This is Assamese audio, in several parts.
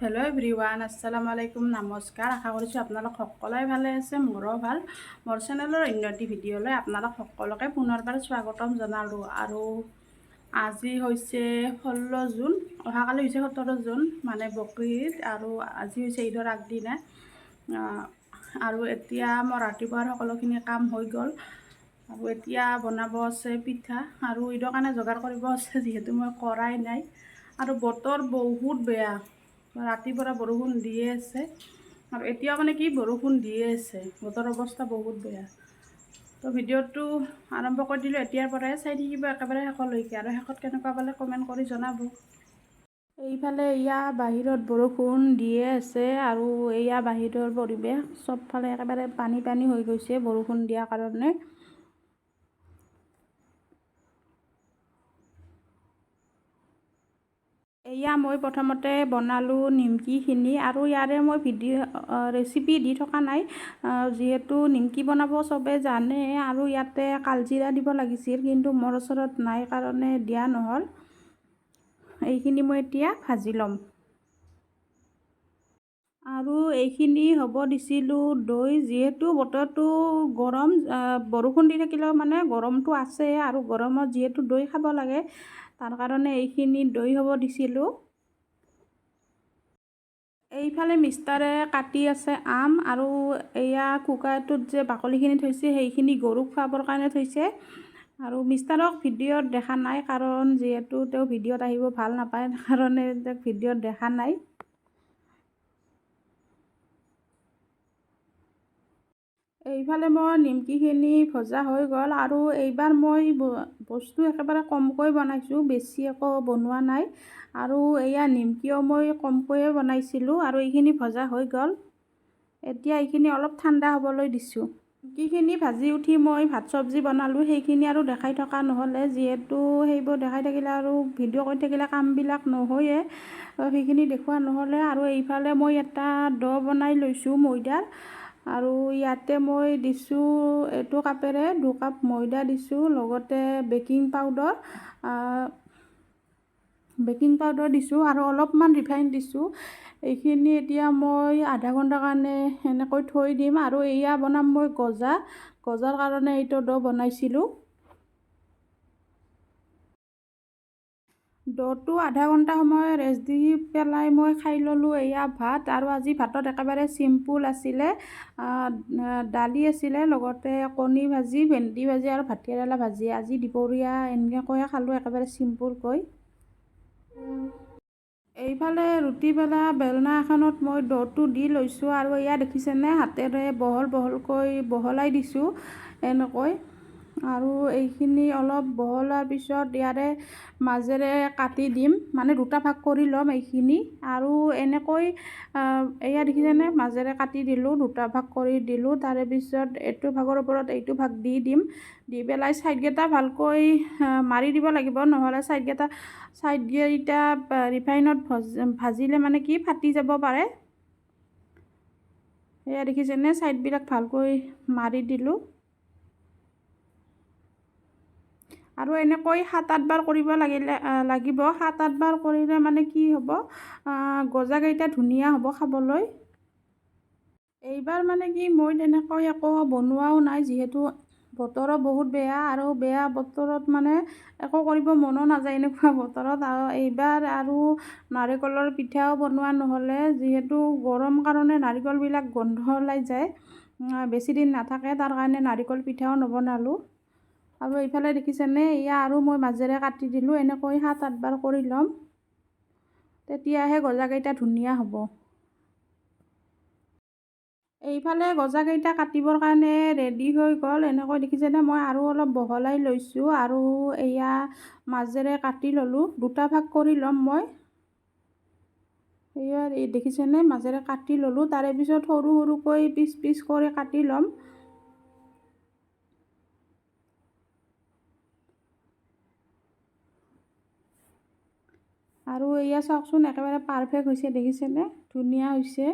হেল্ল' এভৰিৱান, আসসালামু আলাইকুম, নমস্কাৰ। আশা কৰিছোঁ আপোনালোক সকলোৱে ভালে আছে, মোৰো ভাল। মোৰ চেনেলৰ অন্য এটি ভিডিঅ'লৈ আপোনালোক সকলোকে পুনৰবাৰ স্বাগতম জনালোঁ। আৰু আজি হৈছে 16 জুন, অহাকালি হৈছে 17 জুন, মানে বকৰীদ, আৰু আজি হৈছে ঈদৰ আগদিনা। আৰু এতিয়া মোৰ ৰাতিপুৱাৰ সকলোখিনি কাম হৈ গ'ল, আৰু এতিয়া বনাব আছে পিঠা, আৰু ঈদৰ কাৰণে যোগাৰ কৰিব আছে, যিহেতু মই কৰাই নাই। আৰু বতৰ বহুত বেয়া, ৰাতিপুৱা বৰষুণ দিয়ে আছে, আৰু এতিয়াও মানে কি বৰষুণ দিয়ে আছে, বতৰৰ অৱস্থা বহুত বেয়া। তো ভিডিঅ'টো আৰম্ভ কৰি দিলোঁ, এতিয়াৰ পৰাই চাই থাকিব একেবাৰে শেষলৈকে, আৰু শেষত কেনেকুৱা পালে কমেণ্ট কৰি জনাব। এইফালে এয়া বাহিৰত বৰষুণ দিয়ে আছে, আৰু এয়া বাহিৰৰ পৰিৱেশ, চবফালে একেবাৰে পানী পানী হৈ গৈছে বৰষুণ দিয়াৰ কাৰণে। এয়া মই প্ৰথমতে বনালোঁ নিমকিখিনি, আৰু ইয়াৰে মই ৰেচিপি দি থকা নাই, যিহেতু নিমকি বনাব চবে জানে, আৰু ইয়াতে কালজিৰা দিব লাগিছিল, কিন্তু মোৰ ওচৰত নাই কাৰণে দিয়া নহ'ল। এইখিনি মই এতিয়া ভাজি ল'ম। আৰু এইখিনি হ'ব দিছিলোঁ দৈ, যিহেতু বতৰটো গৰম, বৰষুণ দি থাকিলেও মানে গৰমটো আছে, আৰু গৰমত যিহেতু দৈ খাব লাগে, তাৰ কাৰণে এইখিনি দৈ হ'ব দিছিলোঁ। এইফালে মিষ্টাৰে কাটি আছে আম, আৰু এয়া কুকাৰটোত যে বাকলিখিনি থৈছে সেইখিনি গৰুক খুৱাবৰ কাৰণে থৈছে। আৰু মিষ্টাৰক ভিডিঅ'ত দেখা নাই, কাৰণ যিহেতু তেওঁ ভিডিঅ'ত আহিব ভাল নাপায়, কাৰণে তেওঁক ভিডিঅ'ত দেখা নাই। এইফালে মোৰ নিমকিখিনি ভজা হৈ গ'ল, আৰু এইবাৰ মই বস্তু একেবাৰে কমকৈ বনাইছোঁ, বেছি একো বনোৱা নাই। আৰু এয়া নিমকিও মই কমকৈয়ে বনাইছিলোঁ, আৰু এইখিনি ভজা হৈ গ'ল। এতিয়া এইখিনি অলপ ঠাণ্ডা হ'বলৈ দিছোঁ। নিমকিখিনি ভাজি উঠি মই ভাত চব্জি বনালোঁ, সেইখিনি আৰু দেখাই থকা নহ'লে, যিহেতু সেইবোৰ দেখাই থাকিলে আৰু ভিডিঅ' কৰি থাকিলে কামবিলাক নহয়ে, সেইখিনি দেখুওৱা নহ'লে। আৰু এইফালে মই এটা ডো বনাই লৈছোঁ ময়দাৰ, আৰু ইয়াতে মই দিছোঁ এইটো কাপেৰে 2 কাপ ময়দা দিছোঁ, লগতে বেকিং পাউডাৰ দিছোঁ, আৰু অলপমান ৰিফাইন দিছোঁ। এইখিনি এতিয়া মই আধা ঘণ্টাৰ কাৰণে এনেকৈ থৈ দিম। আৰু এয়া বনাম মই গজাৰ কাৰণে এইটো ডো বনাইছিলোঁ। ডোটো আধা ঘণ্টা সময় ৰেষ্ট দি পেলাই মই খাই ল'লোঁ এয়া ভাত। আৰু আজি ভাতত একেবাৰে চিম্পুল আছিলে, দালি আছিলে, লগতে কণী ভাজি, ভেন্দি ভাজি, আৰু ভাতকেৰেলা ভাজি। আজি দুপৰীয়া এনেকৈয়ে খালোঁ, একেবাৰে চিম্পুলকৈ। এইফালে ৰুটি বেলা বেলনা এখনত মই ডোটো দি লৈছোঁ, আৰু এয়া দেখিছেনে, হাতেৰে বহলকৈ বহলাই দিছোঁ এনেকৈ। আৰু এইখিনি অলপ বহলোৱাৰ পিছত ইয়াৰে মাজেৰে কাটি দিম, মানে 2টা ভাগ কৰি ল'ম এইখিনি। আৰু এনেকৈ এয়া দেখিছেনে, মাজেৰে কাটি দিলোঁ, 2টা ভাগ কৰি দিলোঁ। তাৰে পিছত এইটো ভাগৰ ওপৰত এইটো ভাগ দি দিম, দি পেলাই ছাইডকেইটা ভালকৈ মাৰি দিব লাগিব, নহ'লে ছাইডকেইটা ৰিফাইনত ভাজিলে মানে কি ফাটি যাব পাৰে। এয়া দেখিছেনে, ছাইডবিলাক ভালকৈ মাৰি দিলোঁ। আৰু এনেকৈ 7-8 বাৰ কৰিব লাগিব। 7-8 বাৰ কৰিলে মানে কি হ'ব, গজাকেইটা ধুনীয়া হ'ব খাবলৈ। এইবাৰ মানে কি মই তেনেকৈ একো বনোৱাও নাই, যিহেতু বতৰো বহুত বেয়া, আৰু বেয়া বতৰত মানে একো কৰিব মনো নাযায় এনেকুৱা বতৰত। আৰু এইবাৰ আৰু নাৰিকলৰ পিঠাও বনোৱা নহ'লে, যিহেতু গৰম কাৰণে নাৰিকলবিলাক গোন্ধ ওলাই যায়, বেছি দিন নাথাকে, তাৰ কাৰণে নাৰিকল পিঠাও নবনালোঁ। আৰু এইফালে দেখিছেনে, এয়া আৰু মই মাজেৰে কাটি দিলোঁ। এনেকৈ 7-8 বাৰ কৰি ল'ম, তেতিয়াহে গজাকেইটা ধুনীয়া হ'ব। এইফালে গজাকেইটা কাটিবৰ কাৰণে ৰেডি হৈ গ'ল। এনেকৈ দেখিছেনে, মই আৰু অলপ বহলাই লৈছোঁ, আৰু এয়া মাজেৰে কাটি ল'লোঁ, 2টা ভাগ কৰি ল'ম মই। এয়া দেখিছেনে, মাজেৰে কাটি ল'লোঁ। তাৰে পিছত সৰু সৰুকৈ পিচ কৰি কাটি ল'ম। আৰু এয়া চাওকচোন, একেবাৰে পাৰফেক্ট হৈছে, দেখিছেনে, ধুনীয়া হৈছে।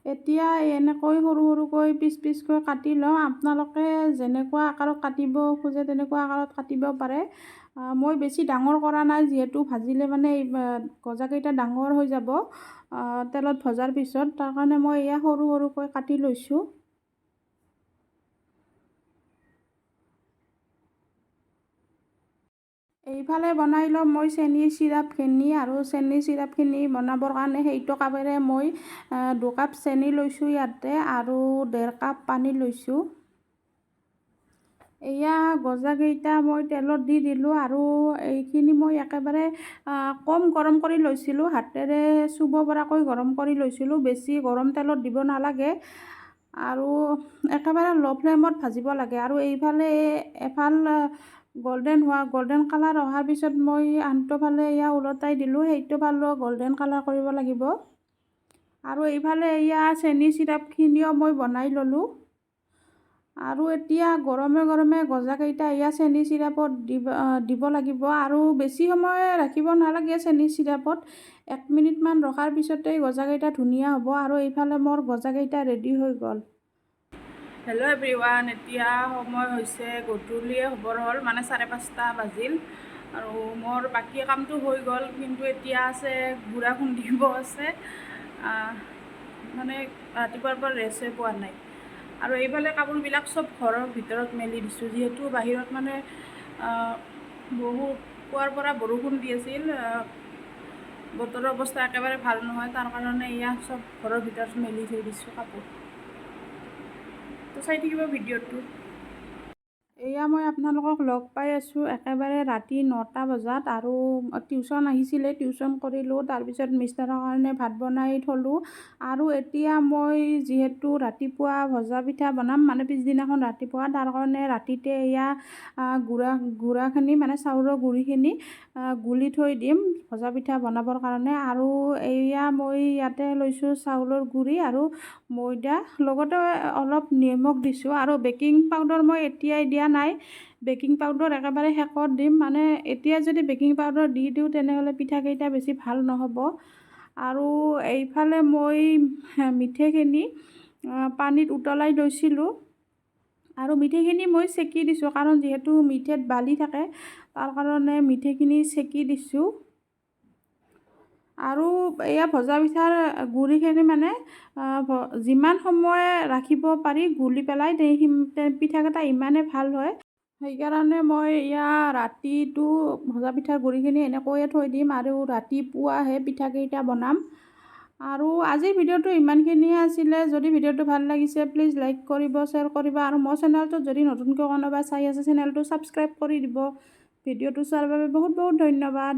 এতিয়া এনেকৈ সৰু সৰুকৈ পিচকৈ কাটি লওঁ। আপোনালোকে যেনেকুৱা আকাৰত কাটিব খোজে তেনেকুৱা আকাৰত কাটিব পাৰে। মই বেছি ডাঙৰ কৰা নাই, যিহেতু ভাজিলে মানে এই গজাকেইটা ডাঙৰ হৈ যাব তেলত ভজাৰ পিছত। তাৰ কাৰণে মই এয়া সৰু সৰুকৈ কাটি লৈছোঁ। এইফালে বনাই ল'ম মই চেনীৰ চিৰাপখিনি, আৰু চেনীৰ চিৰাপখিনি বনাবৰ কাৰণে সেইটো কাপেৰে মই 2 কাপ চেনি লৈছোঁ ইয়াতে, আৰু 1.5 কাপ পানী লৈছোঁ। এয়া গজাকেইটা মই তেলত দি দিলোঁ, আৰু এইখিনি মই একেবাৰে কম গৰম কৰি লৈছিলোঁ, হাতেৰে চুব পৰাকৈ গৰম কৰি লৈছিলোঁ। বেছি গৰম তেলত দিব নালাগে, আৰু একেবাৰে ল' ফ্লেমত ভাজিব লাগে। আৰু এইফালে এফাল গল্ডেন কালাৰ অহাৰ পিছত মই আনটো ফালে এয়া ওলটাই দিলোঁ, সেইটো ফালেও গল্ডেন কালাৰ কৰিব লাগিব। আৰু এইফালে এয়া চেনি চিৰাপখিনিও মই বনাই ল'লোঁ। আৰু এতিয়া গৰমে গৰমে গজাকেইটা এয়া চেনি চিৰাপত দিব লাগিব, আৰু বেছি সময় ৰাখিব নালাগে চেনি চিৰাপত। 1 মিনিটমান ৰখাৰ পিছতেই গজাকেইটা ধুনীয়া হ'ব। আৰু এইফালে মোৰ গজাকেইটা ৰেডি হৈ গ'ল। হেল্ল' এভৰিৱান, এতিয়া সময় হৈছে গধূলিয়ে হ'বৰ হ'ল, মানে 5:30 বাজিল, আৰু মোৰ বাকী কামটো হৈ গ'ল। কিন্তু এতিয়া আছে গুড়া খুন্দিব আছে, মানে ৰাতিপুৱাৰ পৰা ৰেষ্টে পোৱা নাই। আৰু এইফালে কাপোৰবিলাক চব ঘৰৰ ভিতৰত মেলি দিছোঁ, যিহেতু বাহিৰত মানে পুৱাৰ পৰা বৰষুণ দি আছিল। বতৰৰ অৱস্থা একেবাৰে ভাল নহয়, তাৰ কাৰণে এয়া চব ঘৰৰ ভিতৰত মেলি থৈ দিছোঁ কাপোৰ। তো চাই থাকিব ভিডিঅ'টো। এয়া মই আপোনালোকক লগ পাই আছোঁ একেবাৰে ৰাতি 9টা বজাত, আৰু টিউশ্যন আহিছিলে, টিউশ্যন কৰিলোঁ। তাৰপিছত মিষ্টাৰৰ কাৰণে ভাত বনাই থলোঁ। আৰু এতিয়া মই যিহেতু ৰাতিপুৱা ভজা পিঠা বনাম, মানে পিছদিনাখন ৰাতিপুৱা, তাৰ কাৰণে ৰাতিতে এয়া গুড়াখিনি, মানে চাউলৰ গুড়িখিনি গুলি থৈ দিম ভজা পিঠা বনাবৰ কাৰণে। আৰু এয়া মই ইয়াতে লৈছোঁ চাউলৰ গুড়ি আৰু ময়দা, লগতে অলপ নিমখ দিছোঁ। আৰু বেকিং পাউডাৰ মই এতিয়াই দিয়া নাই, বেকিং পাউডাৰ একেবাৰে শেষত দিম। মানে এতিয়া যদি বেকিং পাউডাৰ দি দিওঁ তেনেহ'লে পিঠাকেইটা বেছি ভাল নহ'ব। আৰু এইফালে মই মিঠৈখিনি পানীত উতলাই লৈছিলোঁ, আৰু মিঠৈখিনি মই চেকি দিছোঁ, কাৰণ যিহেতু মিঠৈত বালি থাকে, তাৰ কাৰণে মিঠৈখিনি চেকি দিছোঁ। আৰু এয়া ভজা পিঠাৰ গুড়িখিনি মানে যিমান সময় ৰাখিব পাৰি গুলি পেলাই, পিঠাকেইটা ইমানেই ভাল হয়। সেইকাৰণে মই এয়া ৰাতিটো ভজা পিঠাৰ গুড়িখিনি এনেকৈয়ে থৈ দিম, আৰু ৰাতিপুৱাহে পিঠাকেইটা বনাম। আৰু আজিৰ ভিডিঅ'টো ইমানখিনিয়ে আছিলে। যদি ভিডিঅ'টো ভাল লাগিছে প্লিজ লাইক কৰিব, শ্বেয়াৰ কৰিব, আৰু মোৰ চেনেলটোত যদি নতুনকৈ কোনোবা চাই আছে চেনেলটো ছাবস্ক্ৰাইব কৰি দিব। ভিডিঅ'টো চোৱাৰ বাবে বহুত বহুত ধন্যবাদ।